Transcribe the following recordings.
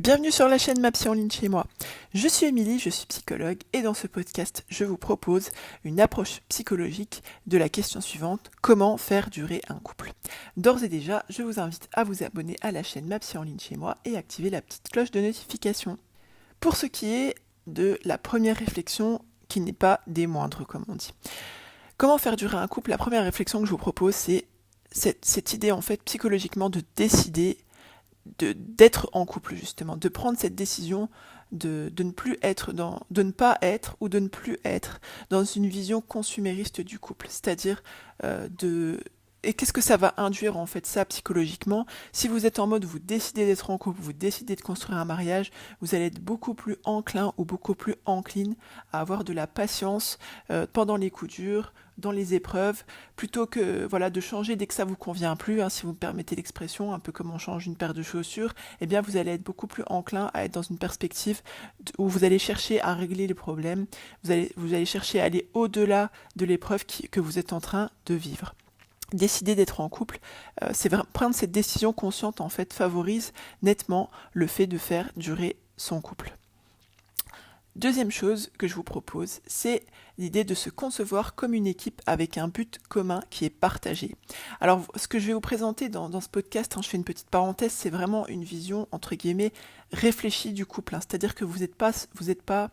Bienvenue sur la chaîne Ma Psy en ligne chez moi. Je suis Émilie, je suis psychologue et dans ce podcast, je vous propose une approche psychologique de la question suivante: comment faire durer un couple? D'ores et déjà, je vous invite à vous abonner à la chaîne Ma Psy en ligne chez moi et activer la petite cloche de notification. Pour ce qui est de la première réflexion, qui n'est pas des moindres comme on dit. Comment faire durer un couple? La première réflexion que je vous propose, c'est cette idée en fait psychologiquement de décider d'être en couple justement, de prendre cette décision de ne plus être de ne pas être ou de ne plus être dans une vision consumériste du couple, c'est-à-dire de et qu'est-ce que ça va induire en fait ça psychologiquement? Si vous êtes en mode vous décidez d'être en couple, vous décidez de construire un mariage, vous allez être beaucoup plus enclin ou beaucoup plus encline à avoir de la patience pendant les coups durs, dans les épreuves, plutôt que voilà de changer dès que ça vous convient plus, si vous me permettez l'expression, un peu comme on change une paire de chaussures, eh bien vous allez être beaucoup plus enclin à être dans une perspective où vous allez chercher à régler les problèmes, vous allez chercher à aller au-delà de l'épreuve que vous êtes en train de vivre. Décider d'être en couple, prendre cette décision consciente en fait favorise nettement le fait de faire durer son couple. Deuxième chose que je vous propose, c'est l'idée de se concevoir comme une équipe avec un but commun qui est partagé. Alors, ce que je vais vous présenter dans ce podcast, je fais une petite parenthèse, c'est vraiment une vision, entre guillemets, réfléchie du couple. C'est-à-dire que vous n'êtes pas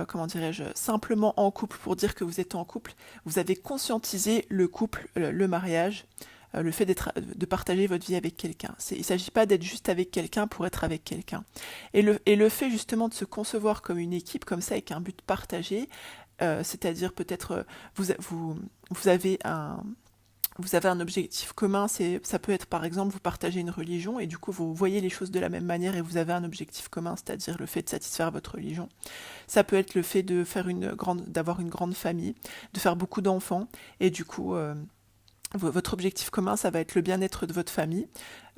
comment dirais-je, simplement en couple pour dire que vous êtes en couple. Vous avez conscientisé le couple, le mariage, le fait de partager votre vie avec quelqu'un. Il ne s'agit pas d'être juste avec quelqu'un pour être avec quelqu'un. Et le fait justement de se concevoir comme une équipe, comme ça, avec un but partagé, c'est-à-dire peut-être vous avez un objectif commun, ça peut être par exemple vous partagez une religion et du coup vous voyez les choses de la même manière et vous avez un objectif commun, c'est-à-dire le fait de satisfaire votre religion. Ça peut être le fait d'avoir une grande famille, de faire beaucoup d'enfants et du coup votre objectif commun, ça va être le bien-être de votre famille.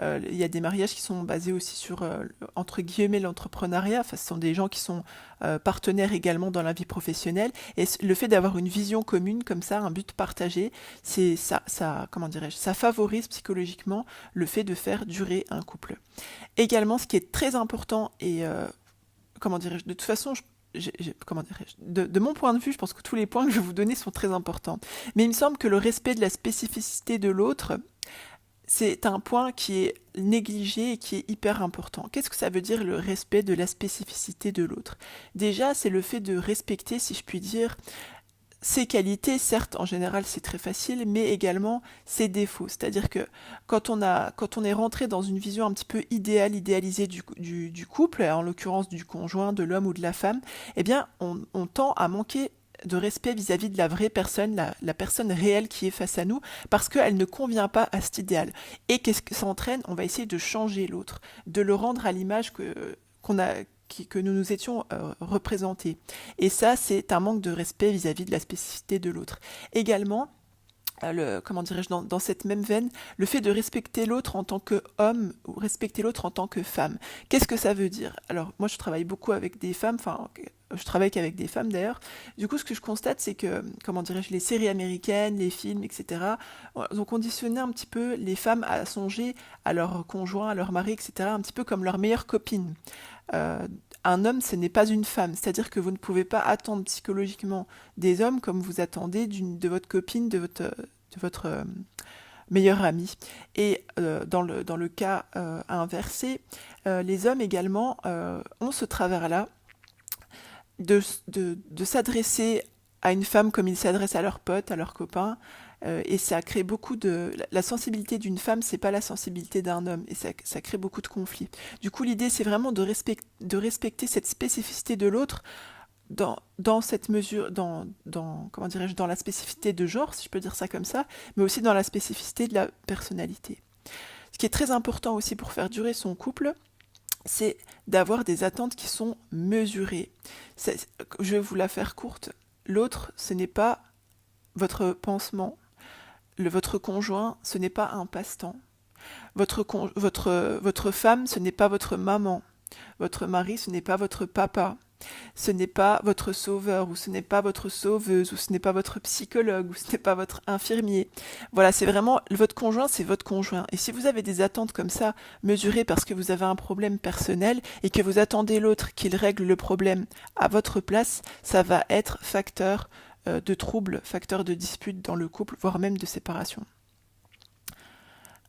Il y a des mariages qui sont basés aussi sur, entre guillemets, l'entrepreneuriat. Enfin, ce sont des gens qui sont partenaires également dans la vie professionnelle. Et le fait d'avoir une vision commune comme ça, un but partagé, comment dirais-je, ça favorise psychologiquement le fait de faire durer un couple. Également, ce qui est très important et comment dirais-je, de toute façon, comment dirais-je, de mon point de vue, je pense que tous les points que je vais vous donner sont très importants. Mais il me semble que le respect de la spécificité de l'autre, c'est un point qui est négligé et qui est hyper important. Qu'est-ce que ça veut dire le respect de la spécificité de l'autre? Déjà, c'est le fait de respecter, si je puis dire, ses qualités, certes, en général, c'est très facile, mais également ses défauts. C'est-à-dire que quand on est rentré dans une vision un petit peu idéalisée du couple, en l'occurrence du conjoint, de l'homme ou de la femme, eh bien, on tend à manquer de respect vis-à-vis de la vraie personne, la personne réelle qui est face à nous, parce qu'elle ne convient pas à cet idéal. Et qu'est-ce que ça entraîne? On va essayer de changer l'autre, de le rendre à l'image que nous nous étions représentés. Et ça, c'est un manque de respect vis-à-vis de la spécificité de l'autre. Également, comment dirais-je, dans cette même veine, le fait de respecter l'autre en tant qu'homme ou respecter l'autre en tant que femme. Qu'est-ce que ça veut dire? Alors, moi, je travaille beaucoup avec des femmes, je travaille qu'avec des femmes d'ailleurs. Du coup, ce que je constate, c'est que, comment dirais-je, les séries américaines, les films, etc., ont conditionné un petit peu les femmes à songer à leur conjoint, à leur mari, etc., un petit peu comme leur meilleure copine. Euh, un homme, ce n'est pas une femme. C'est-à-dire que vous ne pouvez pas attendre psychologiquement des hommes comme vous attendez de votre copine, de votre meilleure amie. Et dans le cas inversé, les hommes également ont ce travers-là de s'adresser à une femme comme ils s'adressent à leurs potes, à leurs copains, et ça crée beaucoup de... La sensibilité d'une femme, c'est pas la sensibilité d'un homme, et ça crée beaucoup de conflits. Du coup, l'idée, c'est vraiment de respecter cette spécificité de l'autre dans cette mesure, comment dirais-je, dans la spécificité de genre, si je peux dire ça comme ça, mais aussi dans la spécificité de la personnalité. Ce qui est très important aussi pour faire durer son couple, c'est d'avoir des attentes qui sont mesurées. Je vais vous la faire courte. L'autre, ce n'est pas votre pansement. Votre conjoint, ce n'est pas un passe-temps. Votre femme, ce n'est pas votre maman. Votre mari, ce n'est pas votre papa. ce n'est pas votre sauveur, ou ce n'est pas votre sauveuse, ou ce n'est pas votre psychologue, ou ce n'est pas votre infirmier. Voilà, c'est vraiment votre conjoint, c'est votre conjoint. Et si vous avez des attentes comme ça, mesurées parce que vous avez un problème personnel et que vous attendez l'autre qu'il règle le problème à votre place, ça va être facteur de troubles, facteur de disputes dans le couple, voire même de séparation.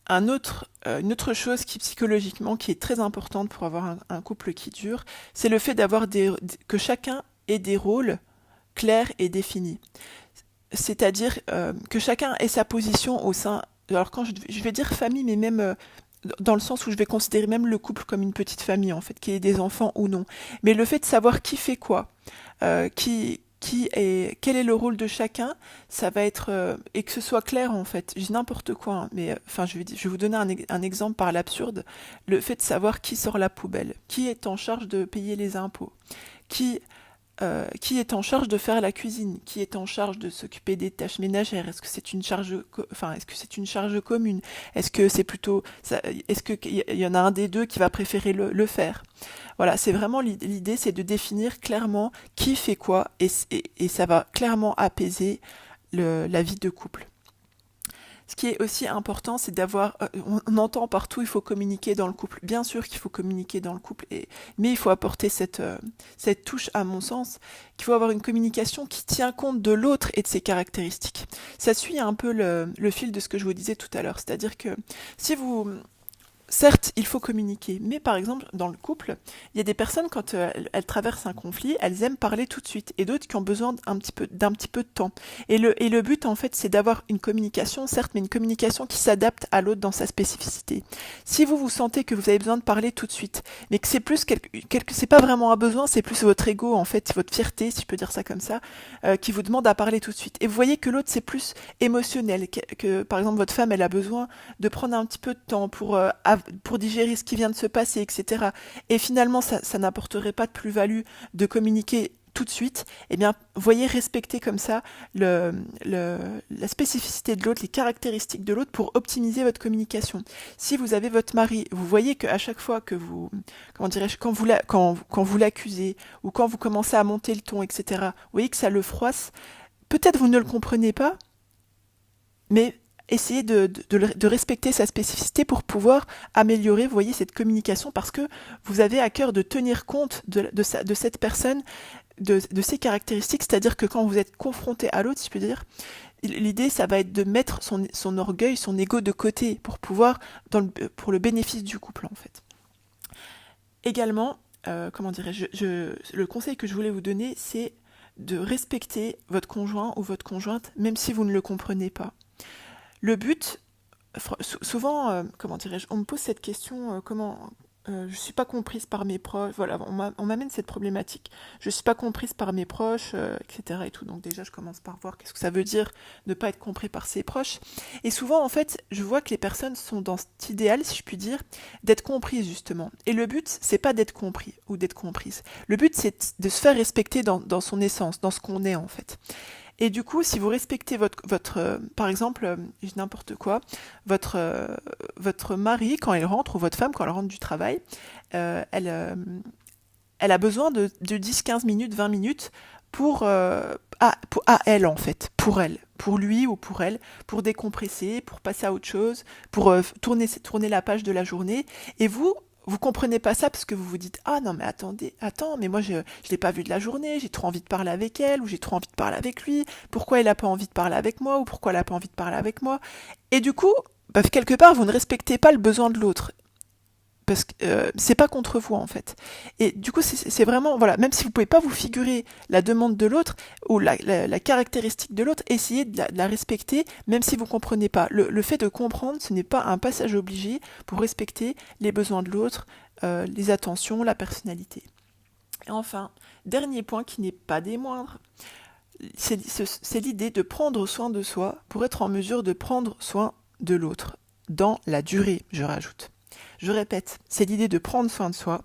Une autre chose qui psychologiquement qui est très importante pour avoir un couple qui dure, c'est le fait que chacun ait des rôles clairs et définis. C'est-à-dire que chacun ait sa position au sein. Alors quand je vais dire famille, mais même dans le sens où je vais considérer même le couple comme une petite famille en fait, qu'il y ait des enfants ou non. Mais le fait de savoir qui fait quoi, quel est le rôle de chacun, ça va être et que ce soit clair en fait. J'ai n'importe quoi, hein, mais enfin je vais vous donner un exemple par l'absurde. Le fait de savoir qui sort la poubelle, qui est en charge de payer les impôts, qui est en charge de faire la cuisine, qui est en charge de s'occuper des tâches ménagères. Est-ce que c'est une charge, est-ce que c'est une charge commune? Est-ce que c'est plutôt, est-ce que il y en a un des deux qui va préférer le faire? Voilà, c'est vraiment l'idée, c'est de définir clairement qui fait quoi, et ça va clairement apaiser la vie de couple. Ce qui est aussi important, c'est d'avoir, on entend partout, il faut communiquer dans le couple. Bien sûr qu'il faut communiquer dans le couple, mais il faut apporter cette touche, à mon sens, qu'il faut avoir une communication qui tient compte de l'autre et de ses caractéristiques. Ça suit un peu le fil de ce que je vous disais tout à l'heure, c'est-à-dire que si vous... Certes, il faut communiquer, mais par exemple, dans le couple, il y a des personnes, quand elles traversent un conflit, elles aiment parler tout de suite, et d'autres qui ont besoin d'un petit peu de temps. Et le but, en fait, c'est d'avoir une communication, certes, mais une communication qui s'adapte à l'autre dans sa spécificité. Si vous sentez que vous avez besoin de parler tout de suite, mais que c'est plus c'est pas vraiment un besoin, c'est plus votre ego, en fait, votre fierté, si je peux dire ça comme ça, qui vous demande à parler tout de suite. Et vous voyez que l'autre, c'est plus émotionnel, que par exemple, votre femme, elle a besoin de prendre un petit peu de temps pour digérer ce qui vient de se passer, etc. Et finalement, ça n'apporterait pas de plus-value de communiquer tout de suite. Eh bien, voyez respecter comme ça la spécificité de l'autre, les caractéristiques de l'autre pour optimiser votre communication. Si vous avez votre mari, vous voyez qu'à chaque fois que vous, comment dirais-je, quand vous l'accusez ou quand vous commencez à monter le ton, etc., vous voyez que ça le froisse, peut-être vous ne le comprenez pas, mais essayez de respecter sa spécificité pour pouvoir améliorer, vous voyez, cette communication, parce que vous avez à cœur de tenir compte de cette personne, de ses caractéristiques, c'est-à-dire que quand vous êtes confronté à l'autre, si je peux dire, l'idée, ça va être de mettre son orgueil, son ego de côté pour pouvoir, pour le bénéfice du couple, en fait. Également, comment dirais-je, le conseil que je voulais vous donner, c'est de respecter votre conjoint ou votre conjointe, même si vous ne le comprenez pas. Le but, souvent, comment dirais-je, on me pose cette question, je suis pas comprise par mes proches, voilà, on m'amène cette problématique, je suis pas comprise par mes proches, etc. et tout, donc déjà je commence par voir qu'est-ce que ça veut dire ne pas être compris par ses proches, et souvent en fait, je vois que les personnes sont dans cet idéal, si je puis dire, d'être comprises justement, et le but, c'est pas d'être compris ou d'être comprise, le but c'est de se faire respecter dans son essence, dans ce qu'on est en fait. Et du coup, si vous respectez votre par exemple, n'importe quoi, votre mari quand il rentre, ou votre femme quand elle rentre du travail, elle a besoin de 10-15 minutes, 20 minutes à elle en fait, pour elle, pour lui ou pour elle, pour décompresser, pour passer à autre chose, pour tourner la page de la journée. Et vous comprenez pas ça parce que vous vous dites « Ah non mais attends, mais moi je l'ai pas vu de la journée, j'ai trop envie de parler avec elle, ou j'ai trop envie de parler avec lui, pourquoi elle a pas envie de parler avec moi, ou pourquoi elle a pas envie de parler avec moi ?» Et du coup, quelque part, vous ne respectez pas le besoin de l'autre. Parce que c'est pas contre vous en fait. Et du coup, c'est vraiment, voilà, même si vous pouvez pas vous figurer la demande de l'autre ou la caractéristique de l'autre, essayez de la respecter, même si vous comprenez pas. Le fait de comprendre, ce n'est pas un passage obligé pour respecter les besoins de l'autre, les attentions, la personnalité. Et enfin, dernier point qui n'est pas des moindres, c'est l'idée de prendre soin de soi pour être en mesure de prendre soin de l'autre, dans la durée, je rajoute. Je répète, c'est l'idée de prendre soin de soi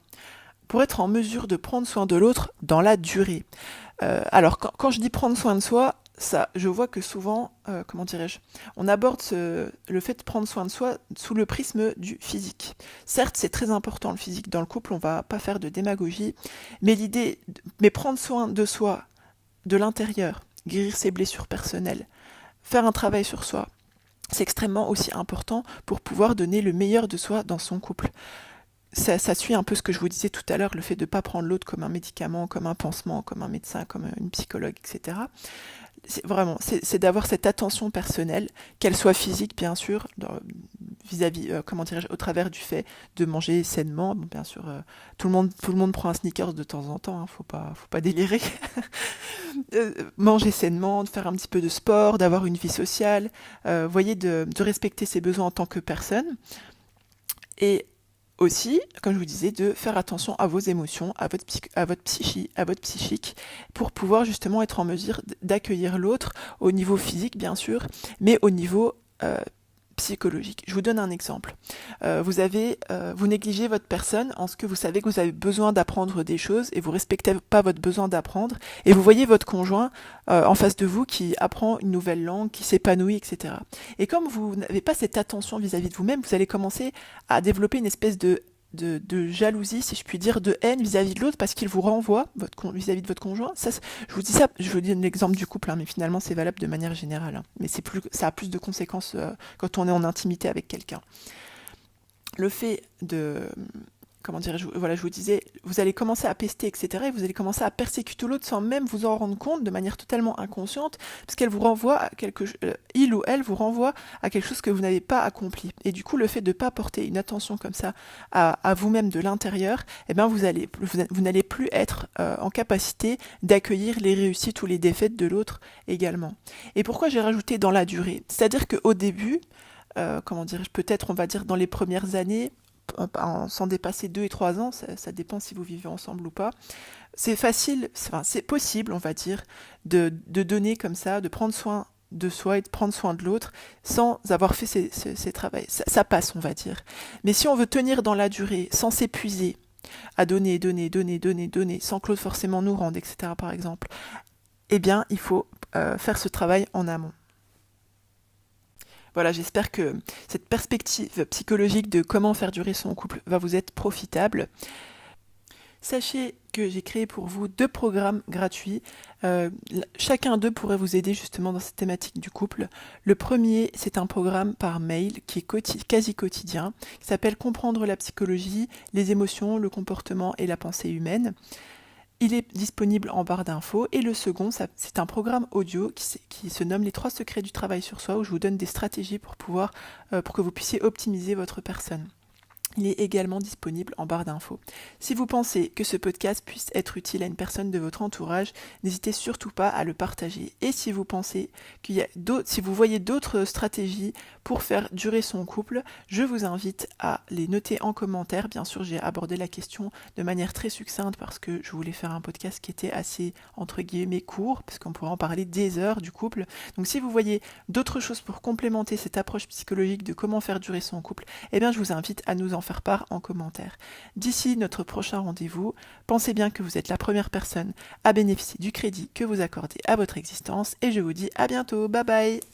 pour être en mesure de prendre soin de l'autre dans la durée. Alors, quand je dis prendre soin de soi, ça, je vois que souvent, comment dirais-je, on aborde le fait de prendre soin de soi sous le prisme du physique. Certes, c'est très important le physique dans le couple, on va pas faire de démagogie, mais mais prendre soin de soi, de l'intérieur, guérir ses blessures personnelles, faire un travail sur soi, c'est extrêmement aussi important pour pouvoir donner le meilleur de soi dans son couple. Ça suit un peu ce que je vous disais tout à l'heure, le fait de ne pas prendre l'autre comme un médicament, comme un pansement, comme un médecin, comme une psychologue, etc. C'est d'avoir cette attention personnelle, qu'elle soit physique bien sûr, vis-à-vis, comment dirais-je, au travers du fait de manger sainement. Bon, bien sûr, tout le monde prend un sneakers de temps en temps, hein, faut pas délirer. Manger sainement, de faire un petit peu de sport, d'avoir une vie sociale, voyez, de respecter ses besoins en tant que personne. Et aussi, comme je vous disais, de faire attention à vos émotions, à votre psyché, à votre psychique, pour pouvoir justement être en mesure d'accueillir l'autre au niveau physique, bien sûr, mais au niveau psychologique. Je vous donne un exemple. Vous négligez votre personne en ce que vous savez que vous avez besoin d'apprendre des choses et vous respectez pas votre besoin d'apprendre, et vous voyez votre conjoint en face de vous qui apprend une nouvelle langue, qui s'épanouit, etc. Et comme vous n'avez pas cette attention vis-à-vis de vous-même, vous allez commencer à développer une espèce de jalousie, si je puis dire, de haine vis-à-vis de l'autre parce qu'il vous renvoie vis-à-vis de votre conjoint. Je vous dis l'exemple du couple, hein, mais finalement c'est valable de manière générale. Hein. Mais ça a plus de conséquences quand on est en intimité avec quelqu'un. Le fait de... Comment dirais-je, voilà, je vous disais, vous allez commencer à pester, etc. Et vous allez commencer à persécuter l'autre sans même vous en rendre compte, de manière totalement inconsciente, parce qu'elle vous renvoie à il ou elle vous renvoie à quelque chose que vous n'avez pas accompli. Et du coup, le fait de ne pas porter une attention comme ça à vous-même de l'intérieur, eh ben vous n'allez plus être en capacité d'accueillir les réussites ou les défaites de l'autre également. Et pourquoi j'ai rajouté dans la durée ? C'est-à-dire qu'au début, comment dirais-je, peut-être on va dire dans les premières années, sans dépasser 2 et 3 ans, ça dépend si vous vivez ensemble ou pas. C'est facile, c'est possible, on va dire, de donner comme ça, de prendre soin de soi et de prendre soin de l'autre sans avoir fait ces travaux. Ça passe, on va dire. Mais si on veut tenir dans la durée, sans s'épuiser, à donner, sans que l'autre forcément nous rende, etc. par exemple, eh bien, il faut faire ce travail en amont. Voilà, j'espère que cette perspective psychologique de comment faire durer son couple va vous être profitable. Sachez que j'ai créé pour vous 2 programmes gratuits. Chacun d'eux pourrait vous aider justement dans cette thématique du couple. Le premier, c'est un programme par mail qui est quasi quotidien, qui s'appelle Comprendre la psychologie, les émotions, le comportement et la pensée humaine. Il est disponible en barre d'infos. Et le second, c'est un programme audio qui se nomme Les 3 secrets du travail sur soi, où je vous donne des stratégies pour que vous puissiez optimiser votre personne. Il est également disponible en barre d'infos. Si vous pensez que ce podcast puisse être utile à une personne de votre entourage, n'hésitez surtout pas à le partager. Et si vous pensez si vous voyez d'autres stratégies pour faire durer son couple, je vous invite à les noter en commentaire. Bien sûr, j'ai abordé la question de manière très succincte parce que je voulais faire un podcast qui était assez, entre guillemets, court, parce qu'on pourrait en parler des heures du couple. Donc si vous voyez d'autres choses pour complémenter cette approche psychologique de comment faire durer son couple, eh bien je vous invite à nous en faire part en commentaire. D'ici notre prochain rendez-vous, pensez bien que vous êtes la première personne à bénéficier du crédit que vous accordez à votre existence et je vous dis à bientôt, bye bye.